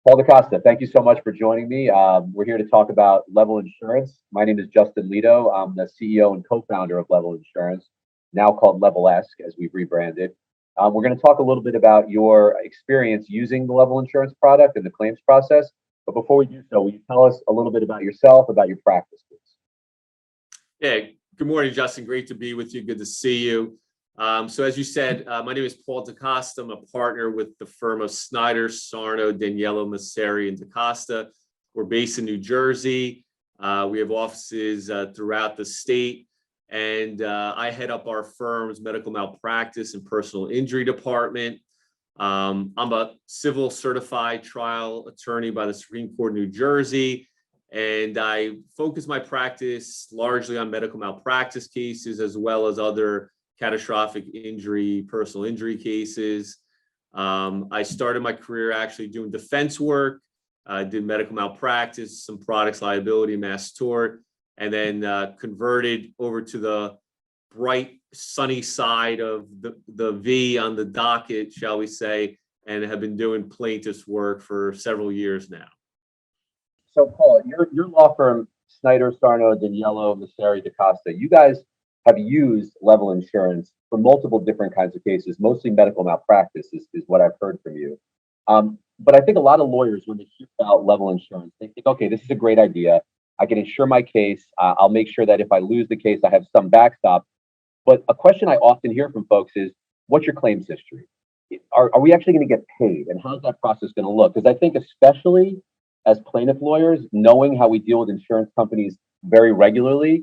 Paul DaCosta, thank you so much for joining me. We're here to talk about Level Insurance. My name is Justin Lito. I'm the CEO and co-founder of Level Insurance, now called Level-esque as we've rebranded. We're going to talk a little bit about your experience using the Level Insurance product and the claims process. But before we do so, will you tell us a little bit about yourself, about your practice, please? Yeah, good morning, Justin. Great to be with you. Good to see you. So as you said, my name is Paul DaCosta. I'm a partner with the firm of Snyder, Sarno, Daniello, Masseri, and DaCosta. We're based in New Jersey. We have offices throughout the state, and I head up our firm's medical malpractice and personal injury department. I'm a civil certified trial attorney by the Supreme Court of New Jersey, and I focus my practice largely on medical malpractice cases as well as other catastrophic injury, personal injury cases. I started my career actually doing defense work. I did medical malpractice, some products liability, mass tort, and then converted over to the bright, sunny side of the V on the docket, shall we say, and have been doing plaintiff's work for several years now. So, Paul, your law firm, Snyder, Sarno, Daniello, Masseri, DaCosta, you guys have used Level Insurance for multiple different kinds of cases, mostly medical malpractice is what I've heard from you. But I think a lot of lawyers, when they hear about Level Insurance, they think, okay, this is a great idea. I can insure my case. I'll make sure that if I lose the case, I have some backstop. But a question I often hear from folks is, what's your claims history? Are we actually going to get paid? And how's that process going to look? Because I think especially as plaintiff lawyers, knowing how we deal with insurance companies very regularly,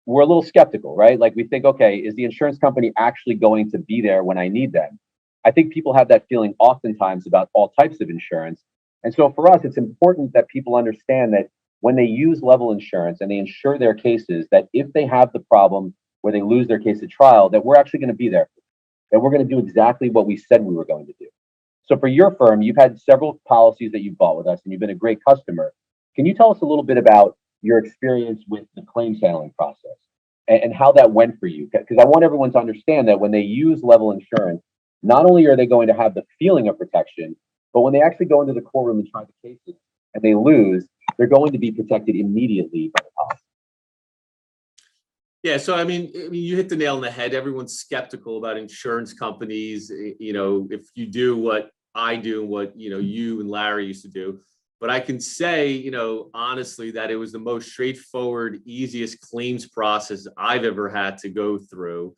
we're a little skeptical, right? Like we think, okay, is the insurance company actually going to be there when I need them? I think people have that feeling oftentimes about all types of insurance. And so for us, it's important that people understand that when they use Level Insurance and they insure their cases, that if they have the problem where they lose their case at trial, that we're actually going to be there, that we're going to do exactly what we said we were going to do. So for your firm, you've had several policies that you've bought with us and you've been a great customer. Can you tell us a little bit about your experience with the claims handling process and how that went for you? Because I want everyone to understand that when they use Level Insurance, not only are they going to have the feeling of protection, but when they actually go into the courtroom and try the cases and they lose, they're going to be protected immediately by the policy. Yeah, so I mean, you hit the nail on the head. Everyone's skeptical about insurance companies. You know, if you do what I do, what you and Larry used to do. But I can say, honestly, that it was the most straightforward, easiest claims process I've ever had to go through.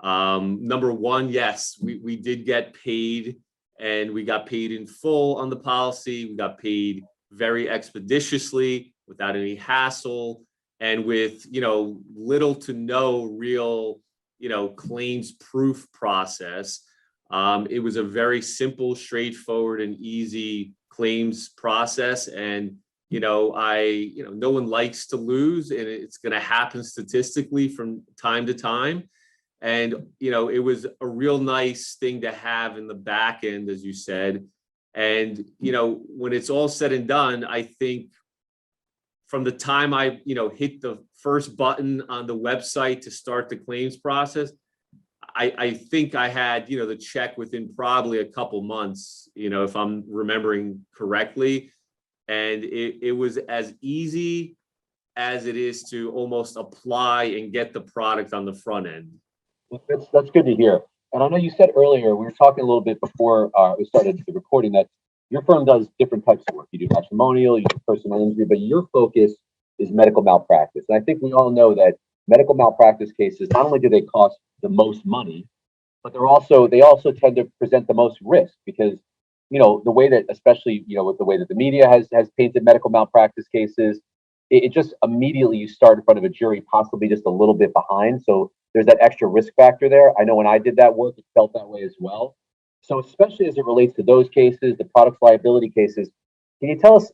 Number one, yes, we did get paid, and we got paid in full on the policy. We got paid very expeditiously, without any hassle, and with little to no real claims proof process. It was a very simple, straightforward, and easy claims process. And, no one likes to lose, and it's going to happen statistically from time to time. And, it was a real nice thing to have in the back end, as you said. And, when it's all said and done, I think from the time I, hit the first button on the website to start the claims process, I think I had, the check within probably a couple months, if I'm remembering correctly. And it was as easy as it is to almost apply and get the product on the front end. That's good to hear. And I know you said earlier, we were talking a little bit before we started the recording, that your firm does different types of work. You do matrimonial, you do personal injury, but your focus is medical malpractice. And I think we all know that medical malpractice cases, not only do they cost the most money, but they also tend to present the most risk because, the way that, especially, with the way that the media has painted medical malpractice cases, it just immediately you start in front of a jury, possibly just a little bit behind. So there's that extra risk factor there. I know when I did that work, it felt that way as well. So especially as it relates to those cases, the products liability cases, can you tell us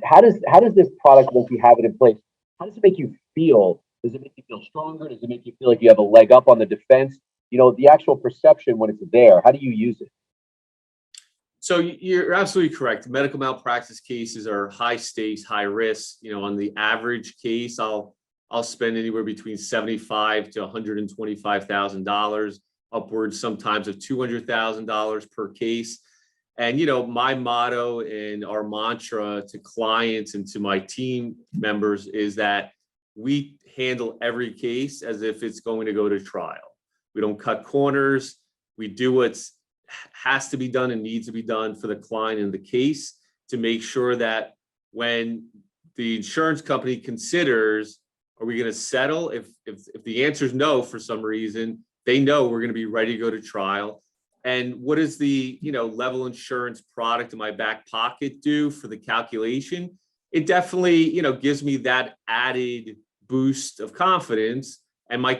how does this product, once you have it in place, how does it make you feel? Does it make you feel stronger? Does it make you feel like you have a leg up on the defense? The actual perception when it's there, how do you use it? So you're absolutely correct. Medical malpractice cases are high stakes, high risk. On the average case, I'll spend anywhere between $75,000 to $125,000, upwards sometimes of $200,000 per case. And, my motto and our mantra to clients and to my team members is that we handle every case as if it's going to go to trial. We don't cut corners. We do what's has to be done and needs to be done for the client in the case to make sure that when the insurance company considers, are we going to settle? If the answer is no for some reason, they know we're going to be ready to go to trial. And what does the level insurance product in my back pocket do for the calculation? It definitely gives me that added boost of confidence, and my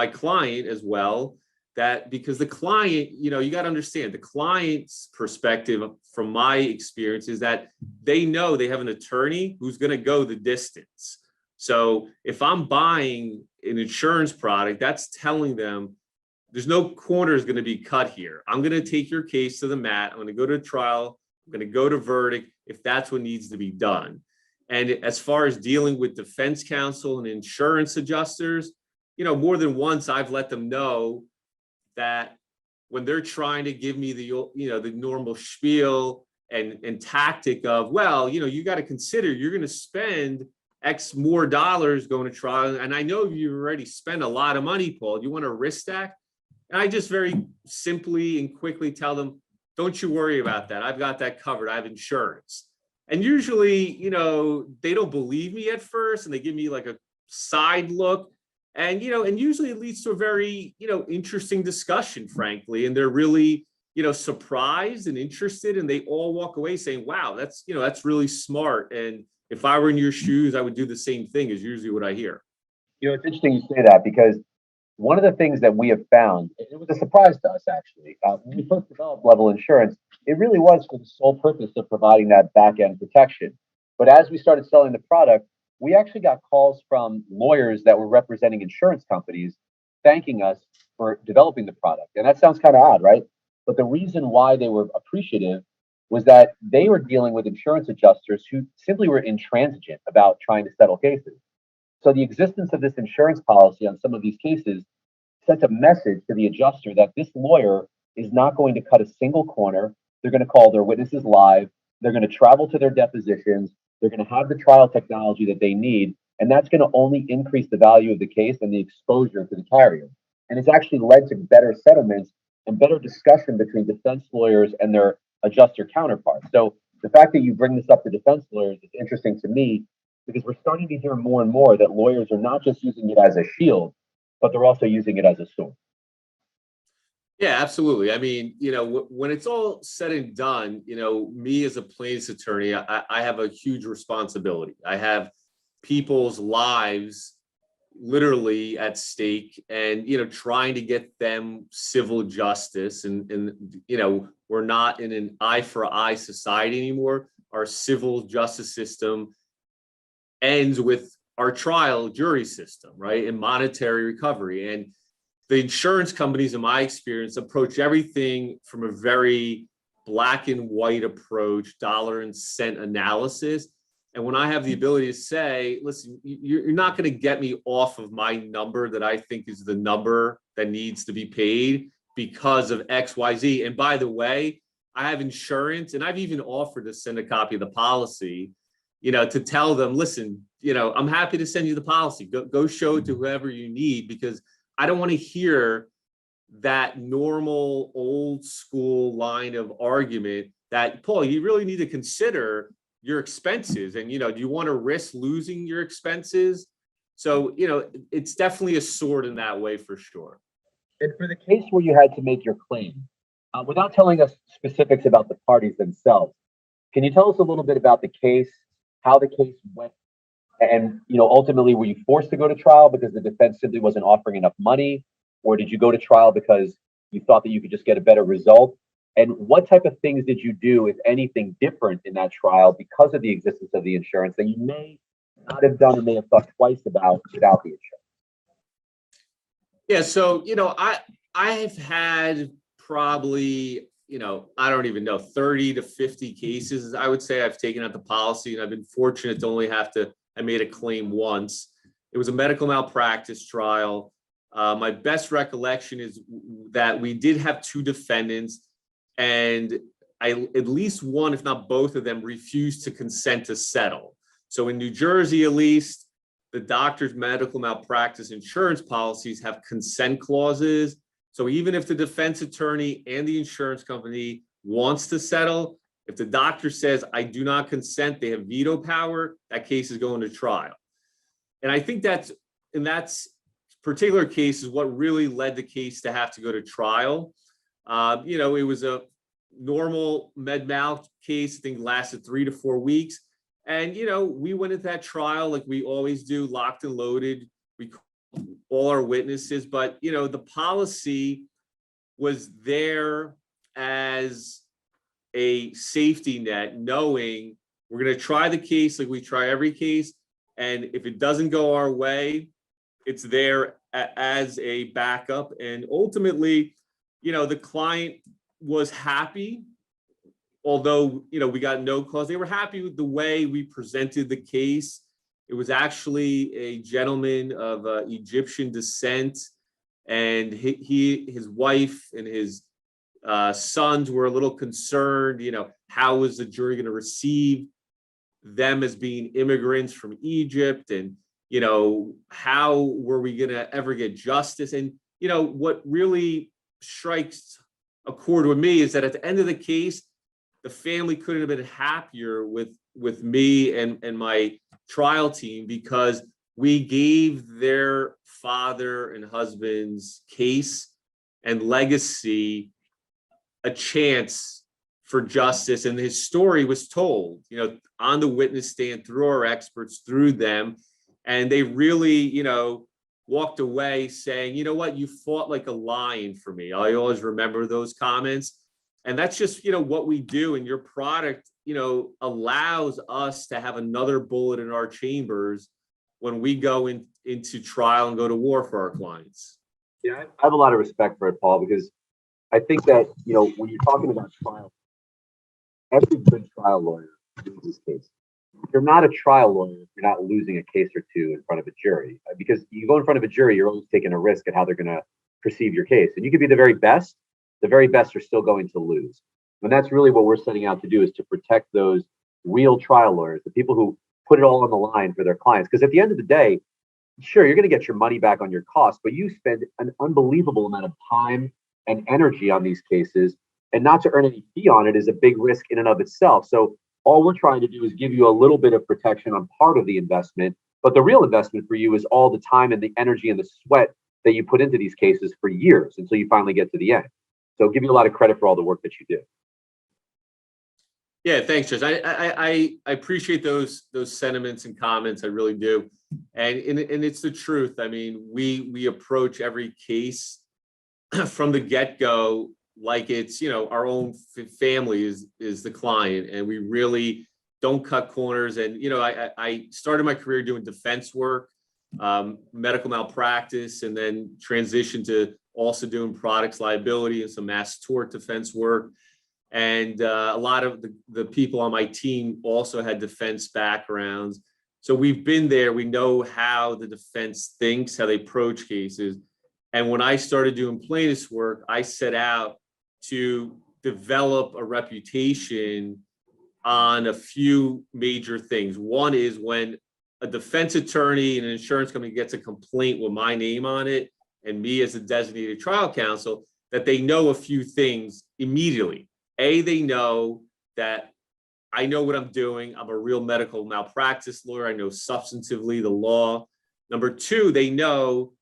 client as well. That because the client, you got to understand the client's perspective from my experience is that they know they have an attorney who's going to go the distance. So if I'm buying an insurance product, that's telling them there's no corners going to be cut here. I'm going to take your case to the mat. I'm going to go to trial. I'm going to go to verdict if that's what needs to be done. And as far as dealing with defense counsel and insurance adjusters, more than once I've let them know that when they're trying to give me the normal spiel and tactic of, well, you got to consider you're going to spend X more dollars going to trial. And I know you already spent a lot of money, Paul. You want to risk that? And I just very simply and quickly tell them, don't you worry about that. I've got that covered. I have insurance. And usually, they don't believe me at first and they give me like a side look. And, and usually it leads to a very, interesting discussion, frankly. And they're really, surprised and interested. And they all walk away saying, wow, that's really smart. And if I were in your shoes, I would do the same thing is usually what I hear. It's interesting you say that because one of the things that we have found, it was a surprise to us actually, when we first developed level insurance, it really was for the sole purpose of providing that back end protection. But as we started selling the product, we actually got calls from lawyers that were representing insurance companies thanking us for developing the product. And that sounds kind of odd, right? But the reason why they were appreciative was that they were dealing with insurance adjusters who simply were intransigent about trying to settle cases. So the existence of this insurance policy on some of these cases sent a message to the adjuster that this lawyer is not going to cut a single corner. They're going to call their witnesses live. They're going to travel to their depositions. They're going to have the trial technology that they need. And that's going to only increase the value of the case and the exposure to the carrier. And it's actually led to better settlements and better discussion between defense lawyers and their adjuster counterparts. So the fact that you bring this up to defense lawyers is interesting to me because we're starting to hear more and more that lawyers are not just using it as a shield, but they're also using it as a sword. Yeah, absolutely. I mean, when it's all said and done, me as a plaintiff's attorney, I have a huge responsibility. I have people's lives literally at stake and, trying to get them civil justice. And we're not in an eye for eye society anymore. Our civil justice system ends with our trial jury system, right? And monetary recovery. And the insurance companies, in my experience, approach everything from a very black and white approach, dollar and cent analysis. And when I have the ability to say, listen, you're not going to get me off of my number that I think is the number that needs to be paid because of X, Y, Z. And by the way, I have insurance and I've even offered to send a copy of the policy, to tell them, listen, I'm happy to send you the policy. Go show it to whoever you need because I don't want to hear that normal old school line of argument that, Paul, you really need to consider your expenses. And, do you want to risk losing your expenses? So, it's definitely a sword in that way for sure. And for the case where you had to make your claim, without telling us specifics about the parties themselves, can you tell us a little bit about the case, how the case went? And, ultimately, were you forced to go to trial because the defense simply wasn't offering enough money? Or did you go to trial because you thought that you could just get a better result? And what type of things did you do, if anything, different in that trial because of the existence of the insurance that you may not have done or may have thought twice about without the insurance? Yeah. So, I've had probably, I don't even know, 30 to 50 cases. I would say I've taken out the policy and I've been fortunate to only I made a claim once. It was a medical malpractice trial. My best recollection is that we did have two defendants and at least one, if not both of them, refused to consent to settle. So in New Jersey, at least, the doctor's medical malpractice insurance policies have consent clauses. So even if the defense attorney and the insurance company wants to settle, if the doctor says, I do not consent, they have veto power, that case is going to trial. And I think that's particular case is what really led the case to have to go to trial. It was a normal med mal case, I think lasted 3 to 4 weeks. And, we went into that trial like we always do, locked and loaded. We called all our witnesses, but, the policy was there as a safety net, knowing we're going to try the case like we try every case. And if it doesn't go our way, it's there as a backup. And ultimately, the client was happy, although, we got no cause. They were happy with the way we presented the case. It was actually a gentleman of Egyptian descent, and his wife and his sons were a little concerned, how was the jury going to receive them as being immigrants from Egypt? And, how were we going to ever get justice? And, what really strikes a chord with me is that at the end of the case, the family couldn't have been happier with me and my trial team, because we gave their father and husband's case and legacy a chance for justice. And his story was told, on the witness stand, through our experts, through them. And they really, walked away saying, you know what, you fought like a lion for me. I always remember those comments. And that's just, what we do. And your product, allows us to have another bullet in our chambers when we go into trial and go to war for our clients. Yeah, I have a lot of respect for it, Paul, because I think that, when you're talking about trial, every good trial lawyer loses cases. If you're not a trial lawyer, you're not losing a case or two in front of a jury, because you go in front of a jury, you're always taking a risk at how they're going to perceive your case. And you could be the very best are still going to lose. And that's really what we're setting out to do, is to protect those real trial lawyers, the people who put it all on the line for their clients. Because at the end of the day, sure, you're going to get your money back on your costs, but you spend an unbelievable amount of time and energy on these cases, and not to earn any fee on it is a big risk in and of itself. So all we're trying to do is give you a little bit of protection on part of the investment, but the real investment for you is all the time and the energy and the sweat that you put into these cases for years until you finally get to the end. So give you a lot of credit for all the work that you do. Yeah, thanks, Judge. I appreciate those sentiments and comments. I really do. And it's the truth. I mean, we approach every case from the get-go like it's, our own family is the client, and we really don't cut corners. And, I started my career doing defense work, medical malpractice, and then transitioned to also doing products liability and some mass tort defense work. And a lot of the people on my team also had defense backgrounds. So we've been there. We know how the defense thinks, how they approach cases. And when I started doing plaintiff's work, I set out to develop a reputation on a few major things. One is when a defense attorney and an insurance company gets a complaint with my name on it, and me as a designated trial counsel, that they know a few things immediately. They know that I know what I'm doing. I'm a real medical malpractice lawyer. I know substantively the law. Number two, they know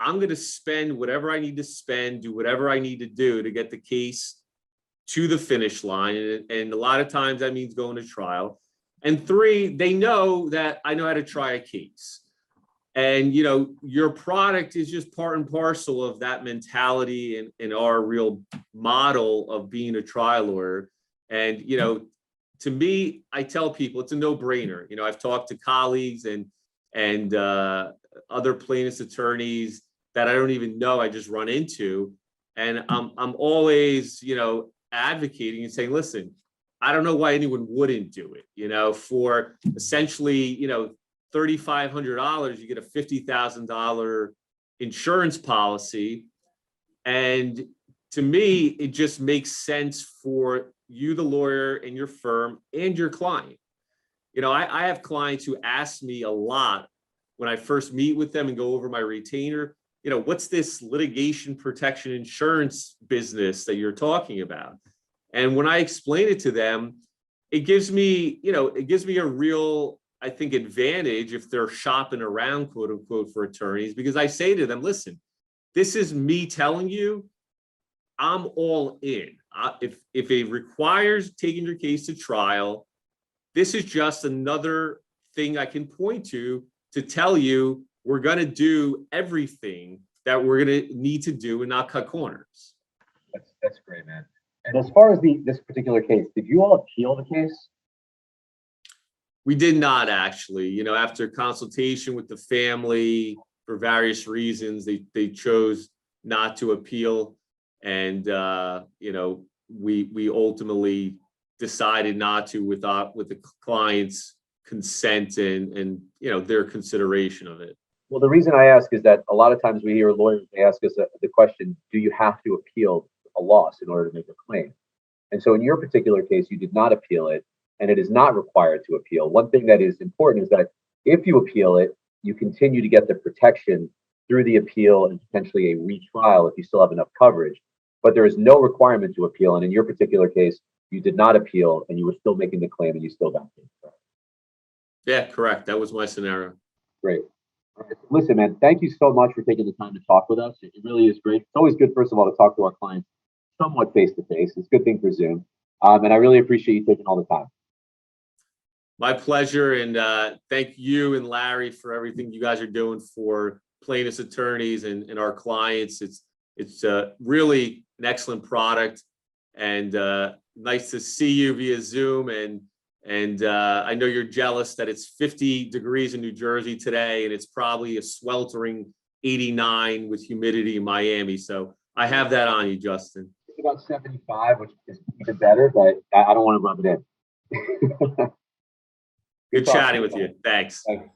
I'm going to spend whatever I need to spend, do whatever I need to do to get the case to the finish line. And a lot of times that means going to trial. And three, they know that I know how to try a case. And, your product is just part and parcel of that mentality and our real model of being a trial lawyer. And, to me, I tell people it's a no-brainer. I've talked to colleagues and other plaintiffs' attorneys that I don't even know, I just run into. And I'm always, advocating and saying, listen, I don't know why anyone wouldn't do it, for essentially, $3,500, you get a $50,000 insurance policy. And to me, it just makes sense for you, the lawyer, and your firm and your client. I have clients who ask me a lot when I first meet with them and go over my retainer, what's this litigation protection insurance business that you're talking about? And when I explain it to them, it gives me a real, I think, advantage if they're shopping around, quote unquote, for attorneys, because I say to them, listen, this is me telling you, I'm all in. If it requires taking your case to trial, this is just another thing I can point to tell you we're going to do everything that we're going to need to do and not cut corners. That's great, man. And as far as this particular case, did you all appeal the case? We did not actually. After consultation with the family for various reasons, they chose not to appeal, and we ultimately decided not to with the client's consent and their consideration of it. Well, the reason I ask is that a lot of times we hear lawyers, they ask us the question, do you have to appeal a loss in order to make a claim? And so in your particular case, you did not appeal it, and it is not required to appeal. One thing that is important is that if you appeal it, you continue to get the protection through the appeal and potentially a retrial if you still have enough coverage. But there is no requirement to appeal. And in your particular case, you did not appeal and you were still making the claim and you still got paid. Yeah, correct. That was my scenario. Great. All right. Listen, man, thank you so much for taking the time to talk with us. It really is great. It's always good, first of all, to talk to our clients somewhat face to face. It's a good thing for Zoom. And I really appreciate you taking all the time. My pleasure. And thank you and Larry for everything you guys are doing for plaintiffs' attorneys and our clients. It's really an excellent product, and nice to see you via Zoom. And I know you're jealous that it's 50 degrees in New Jersey today, and it's probably a sweltering 89 with humidity in Miami. So I have that on you, Justin. It's about 75, which is even better, but I don't want to rub it in. Good chatting with you. Thanks. Thanks.